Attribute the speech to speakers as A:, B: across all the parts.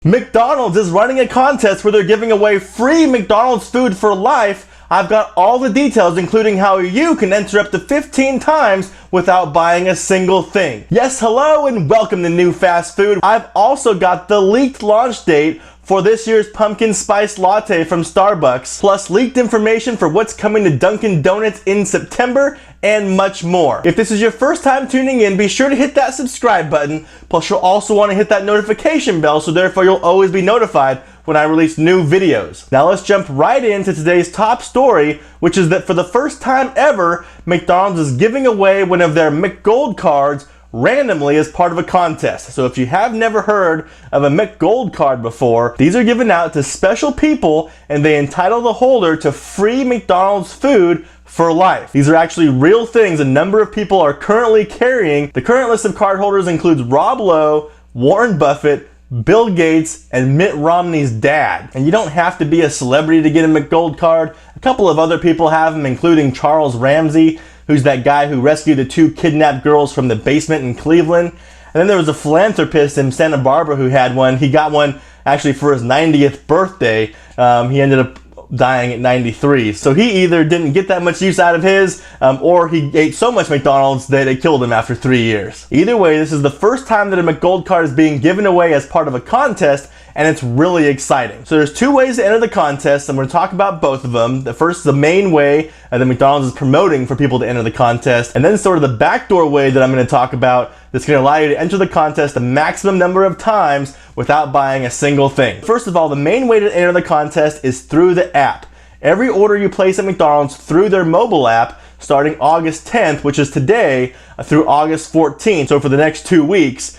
A: McDonald's is running a contest where they're giving away free McDonald's food for life. I've got all the details, including how you can enter up to 15 times without buying a single thing. Yes, hello and welcome to Newfastfood. I've also got the leaked launch date for this year's pumpkin spice latte from Starbucks, plus leaked information for what's coming to Dunkin' Donuts in September, and much more. If this is your first time tuning in, be sure to hit that subscribe button, plus you'll also want to hit that notification bell, so therefore you'll always be notified when I release new videos. Now let's jump right into today's top story, which is that for the first time ever, McDonald's is giving away one of their McGold cards randomly as part of a contest. So if you have never heard of a McGold card before, these are given out to special people and they entitle the holder to free McDonald's food for life. These are actually real things a number of people are currently carrying. The current list of cardholders includes Rob Lowe, Warren Buffett, Bill Gates, and Mitt Romney's dad. And you don't have to be a celebrity to get a McGold card. A couple of other people have them, including Charles Ramsey, who's that guy who rescued the two kidnapped girls from the basement in Cleveland. And then there was a philanthropist in Santa Barbara who had one. He got one actually for his 90th birthday. He ended up dying at 93. So he either didn't get that much use out of his, or he ate so much McDonald's that it killed him after 3 years. Either way, this is the first time that a McGold card is being given away as part of a contest, and it's really exciting. So there's two ways to enter the contest. I'm going to talk about both of them. The first is the main way that McDonald's is promoting for people to enter the contest, and then sort of the backdoor way that I'm going to talk about that's going to allow you to enter the contest a maximum number of times without buying a single thing. First of all, the main way to enter the contest is through the app. Every order you place at McDonald's through their mobile app, starting August 10th, which is today, through August 14th, so for the next 2 weeks,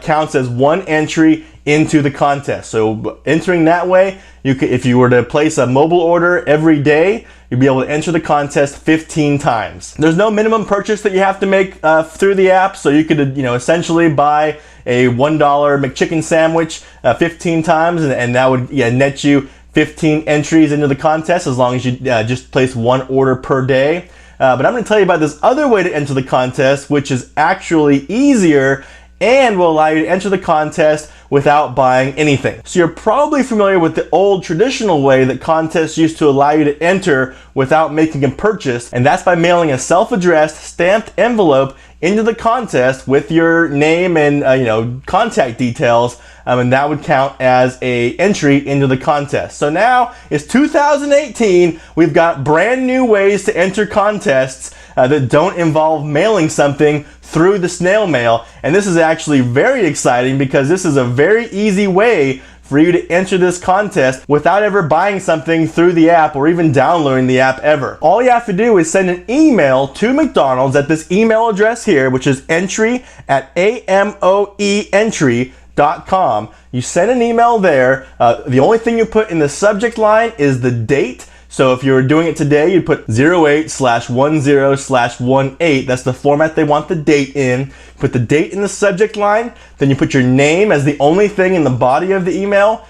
A: counts as one entry into the contest. So entering that way, if you were to place a mobile order every day, you'd be able to enter the contest 15 times. There's no minimum purchase that you have to make through the app, so you could essentially buy a $1 McChicken sandwich 15 times, and that would net you 15 entries into the contest as long as you just place one order per day. But I'm going to tell you about this other way to enter the contest, which is actually easier and will allow you to enter the contest without buying anything. So you're probably familiar with the old traditional way that contests used to allow you to enter without making a purchase, and that's by mailing a self-addressed stamped envelope into the contest with your name and contact details, and that would count as a entry into the contest. So now it's 2018. We've got brand new ways to enter contests that don't involve mailing something through the snail mail, and this is actually very exciting because this is a very easy way for you to enter this contest without ever buying something through the app or even downloading the app ever. All you have to do is send an email to McDonald's at this email address here, which is entry@amoeentry.com. You send an email there. The only thing you put in the subject line is the date. So if you were doing it today, you'd put 08/10/18. That's the format they want the date in. Put the date in the subject line, then you put your name as the only thing in the body of the email,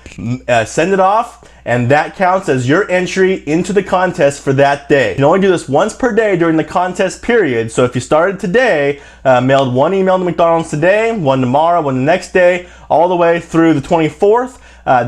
A: send it off, and that counts as your entry into the contest for that day. You can only do this once per day during the contest period. So if you started today, mailed one email to McDonald's today, one tomorrow, one the next day, all the way through the 24th,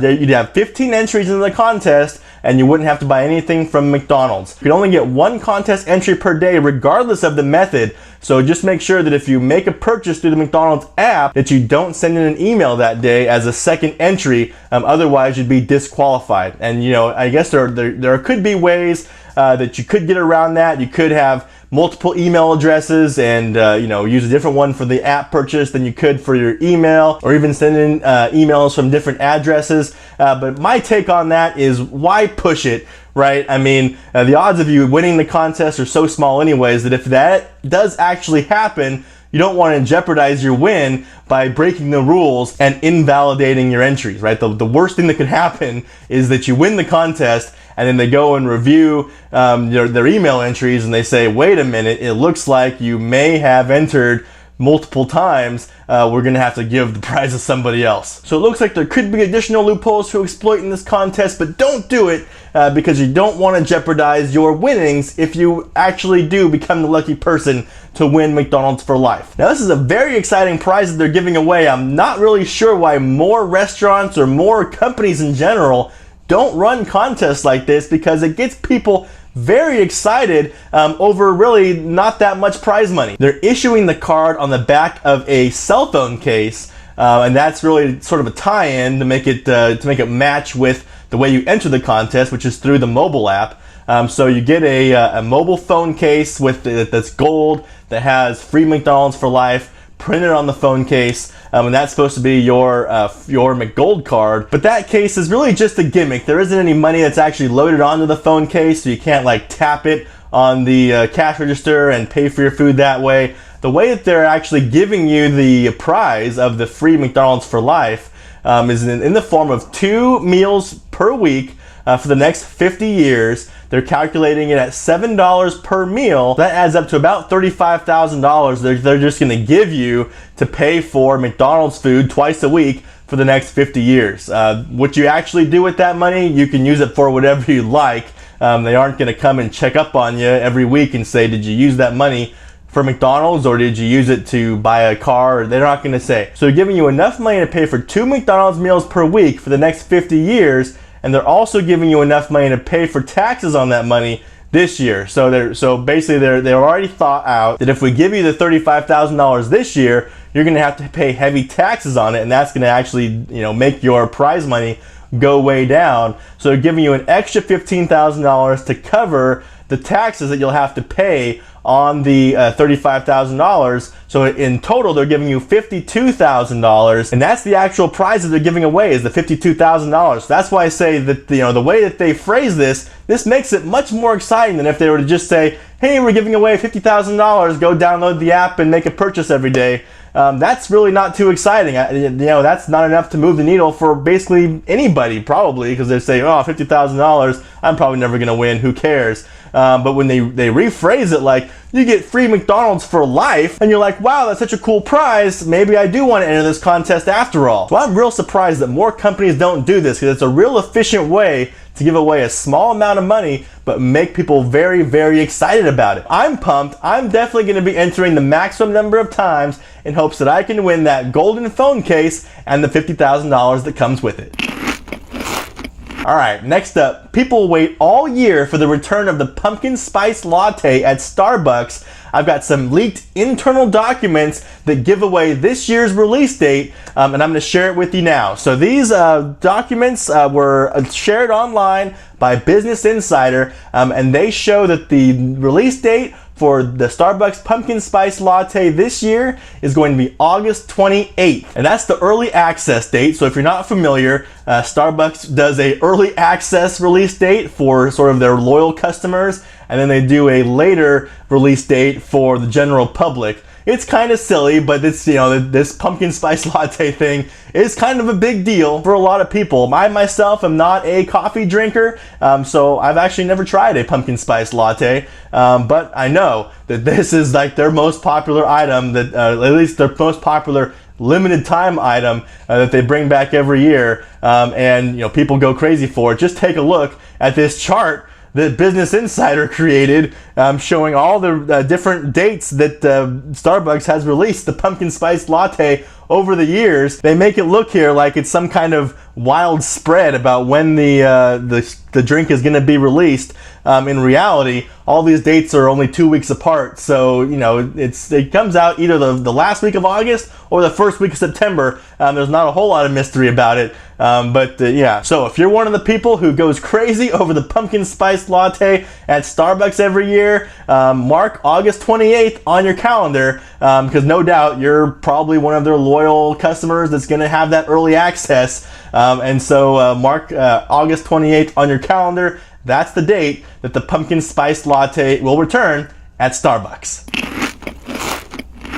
A: you'd have 15 entries into the contest, and you wouldn't have to buy anything from McDonald's. You can only get one contest entry per day regardless of the method, so just make sure that if you make a purchase through the McDonald's app that you don't send in an email that day as a second entry, otherwise you'd be disqualified. And I guess there could be ways that you could get around that. You could have multiple email addresses and use a different one for the app purchase than you could for your email, or even send in emails from different addresses. But my take on that is, why push it, right? I mean, the odds of you winning the contest are so small anyways that if that does actually happen, you don't want to jeopardize your win by breaking the rules and invalidating your entries, right? The worst thing that could happen is that you win the contest and then they go and review their email entries and they say, wait a minute, it looks like you may have entered multiple times, we're gonna have to give the prize to somebody else. So it looks like there could be additional loopholes to exploit in this contest, but don't do it because you don't want to jeopardize your winnings if you actually do become the lucky person to win McDonald's for life. Now this is a very exciting prize that they're giving away. I'm not really sure why more restaurants or more companies in general don't run contests like this, because it gets people very excited over really not that much prize money. They're issuing the card on the back of a cell phone case, and that's really sort of a tie-in to make it match with the way you enter the contest, which is through the mobile app. So you get a mobile phone case that's gold, that has free McDonald's for life printed on the phone case, and that's supposed to be your McGold card. But that case is really just a gimmick. There isn't any money that's actually loaded onto the phone case, so you can't like tap it on the cash register and pay for your food that way. The way that they're actually giving you the prize of the free McDonald's for life is in the form of 2 meals per week for the next 50 years. They're calculating it at $7 per meal. That adds up to about $35,000 they're just gonna give you to pay for McDonald's food twice a week for the next 50 years. What you actually do with that money, you can use it for whatever you like. They aren't gonna come and check up on you every week and say, did you use that money for McDonald's or did you use it to buy a car? They're not gonna say. So they're giving you enough money to pay for 2 McDonald's meals per week for the next 50 years, and they're also giving you enough money to pay for taxes on that money this year. So basically they're already thought out that if we give you the $35,000 this year, you're gonna have to pay heavy taxes on it, and that's gonna actually make your prize money go way down. So they're giving you an extra $15,000 to cover the taxes that you'll have to pay on the $35,000. So in total, they're giving you $52,000, and that's the actual prize that they're giving away, is the $52,000. So that's why I say that the way that they phrase this makes it much more exciting than if they were to just say, hey, we're giving away $50,000, go download the app and make a purchase every day. That's really not too exciting. That's not enough to move the needle for basically anybody, probably, because they say, oh, $50,000, I'm probably never gonna win, who cares? But when they rephrase it like, you get free McDonald's for life, and you're like, wow, that's such a cool prize, maybe I do want to enter this contest after all. So I'm real surprised that more companies don't do this, because it's a real efficient way to give away a small amount of money but make people very, very excited about it. I'm pumped. I'm definitely going to be entering the maximum number of times in hopes that I can win that golden phone case and the $50,000 that comes with it. Alright, next up, people wait all year for the return of the pumpkin spice latte at Starbucks. I've got some leaked internal documents that give away this year's release date, and I'm going to share it with you now. So these documents were shared online by Business Insider, and they show that the release date for the Starbucks pumpkin spice latte this year is going to be August 28th. And that's the early access date. So if you're not familiar, Starbucks does a early access release date for sort of their loyal customers, and then they do a later release date for the general public. It's kind of silly, but it's, this pumpkin spice latte thing is kind of a big deal for a lot of people. I myself am not a coffee drinker, so I've actually never tried a pumpkin spice latte, but I know that this is like their most popular item, that at least their most popular limited time item that they bring back every year, and people go crazy for it. Just take a look at this chart that Business Insider created, showing all the different dates that Starbucks has released the pumpkin spice latte over the years. They make it look here like it's some kind of wild spread about when the drink is going to be released. In reality, all these dates are only 2 weeks apart, so it comes out either the last week of August or the first week of September. There's not a whole lot of mystery about it, but yeah. So if you're one of the people who goes crazy over the pumpkin spice latte at Starbucks every year, mark August 28th on your calendar, because no doubt you're probably one of their loyal customers that's going to have that early access, and so mark August 28th on your calendar. That's the date that the pumpkin spice latte will return at Starbucks.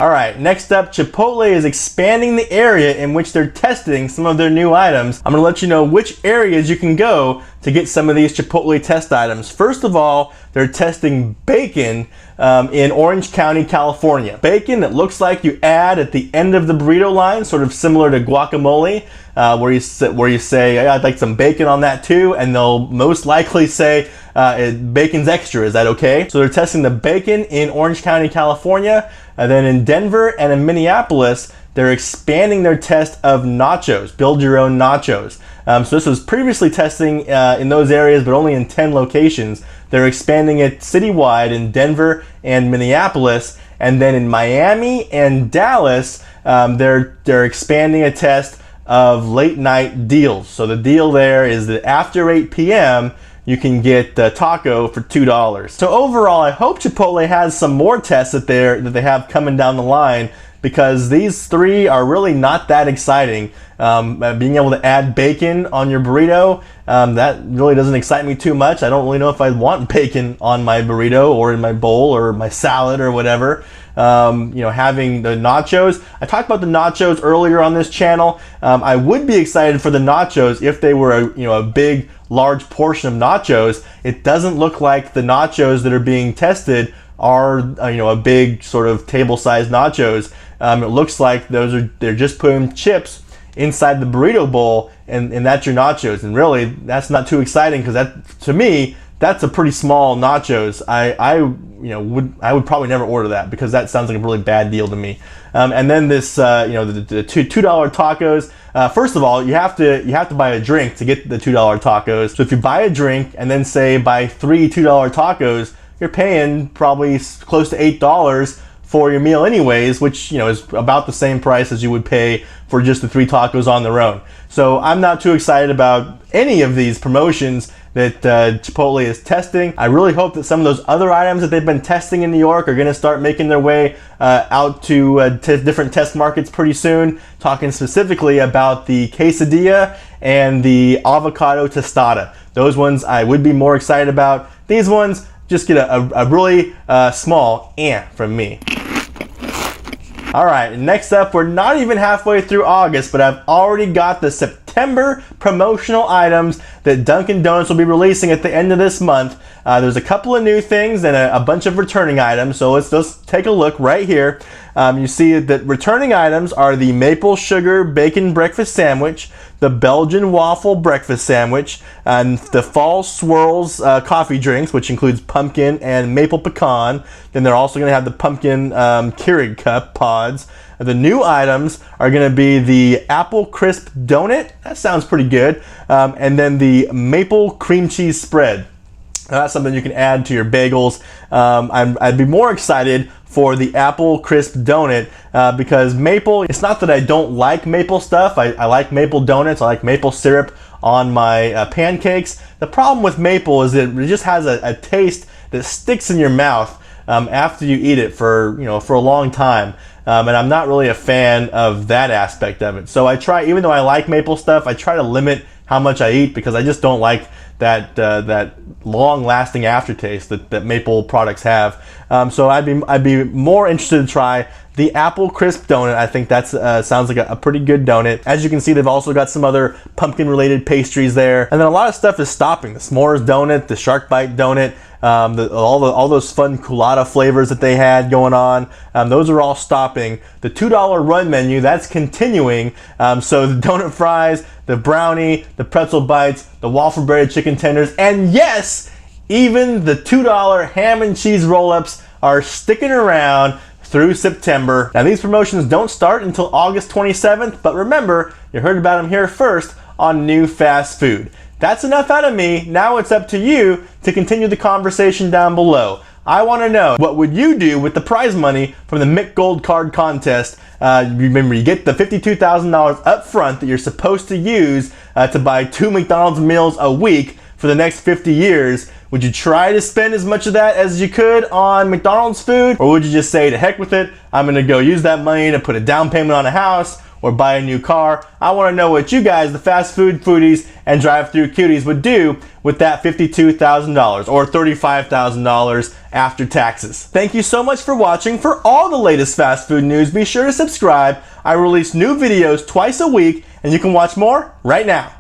A: All right, next up, Chipotle is expanding the area in which they're testing some of their new items. I'm gonna let you know which areas you can go to get some of these Chipotle test items. First of all, they're testing bacon in Orange County, California. Bacon that looks like you add at the end of the burrito line, sort of similar to guacamole, where you say, I'd like some bacon on that too, and they'll most likely say, bacon's extra, is that okay? So they're testing the bacon in Orange County, California, and then in Denver and in Minneapolis, they're expanding their test of nachos, build your own nachos. So this was previously testing in those areas, but only in 10 locations. They're expanding it citywide in Denver and Minneapolis, and then in Miami and Dallas, they're expanding a test of late night deals. So the deal there is that after 8 p.m., you can get a taco for $2. So overall, I hope Chipotle has some more tests that they have coming down the line, because these three are really not that exciting. Being able to add bacon on your burrito, that really doesn't excite me too much. I don't really know if I want bacon on my burrito or in my bowl or my salad or whatever. Having the nachos. I talked about the nachos earlier on this channel. I would be excited for the nachos if they were a big, large portion of nachos. It doesn't look like the nachos that are being tested are a big sort of table-sized nachos. It looks like they're just putting chips inside the burrito bowl, and that's your nachos. And really, that's not too exciting, because to me, that's a pretty small nachos. I would probably never order that, because that sounds like a really bad deal to me. And then this, the $2 tacos. First of all, you have to buy a drink to get the $2 tacos. So if you buy a drink and then say buy 3 $2 tacos, you're paying probably close to $8 for your meal anyways, which is about the same price as you would pay for just the 3 tacos on their own. So I'm not too excited about any of these promotions that Chipotle is testing. I really hope that some of those other items that they've been testing in New York are going to start making their way out to different test markets pretty soon. Talking specifically about the quesadilla and the avocado tostada. Those ones I would be more excited about. These ones just get a really small from me. All right, next up, we're not even halfway through August, but I've already got the September promotional items that Dunkin' Donuts will be releasing at the end of this month. There's a couple of new things and a bunch of returning items, so let's just take a look right here. You see that returning items are the maple sugar bacon breakfast sandwich, the Belgian waffle breakfast sandwich, and the fall swirls coffee drinks, which includes pumpkin and maple pecan. Then they're also going to have the pumpkin Keurig cup pods. The new items are going to be the apple crisp donut. That sounds pretty good. And then the maple cream cheese spread. That's something you can add to your bagels. I'd be more excited for the apple crisp donut because maple, it's not that I don't like maple stuff. I like maple donuts. I like maple syrup on my pancakes. The problem with maple is that it just has a taste that sticks in your mouth after you eat it for a long time. And I'm not really a fan of that aspect of it. So I try, even though I like maple stuff, I try to limit how much I eat because I just don't like that long-lasting aftertaste that maple products have. So I'd be more interested to try the apple crisp donut. I think that sounds like a pretty good donut. As you can see, they've also got some other pumpkin-related pastries there, and then a lot of stuff is stopping. The s'mores donut, the shark bite donut, all those fun culotta flavors that they had going on, those are all stopping. The $2 run menu, that's continuing. So the donut fries, the brownie, the pretzel bites, the waffle breaded chicken tenders, and yes, even the $2 ham and cheese roll-ups are sticking around through September. Now these promotions don't start until August 27th, but remember, you heard about them here first on Newfastfood. That's enough out of me. Now it's up to you to continue the conversation down below. I want to know, what would you do with the prize money from the McGold Card contest? Remember, you get the $52,000 up front that you're supposed to use to buy 2 McDonald's meals a week for the next 50 years, would you try to spend as much of that as you could on McDonald's food? Or would you just say, to heck with it, I'm gonna go use that money to put a down payment on a house or buy a new car? I wanna know what you guys, the fast food foodies and drive-through cuties, would do with that $52,000 or $35,000 after taxes. Thank you so much for watching. For all the latest fast food news, be sure to subscribe. I release new videos twice a week, and you can watch more right now.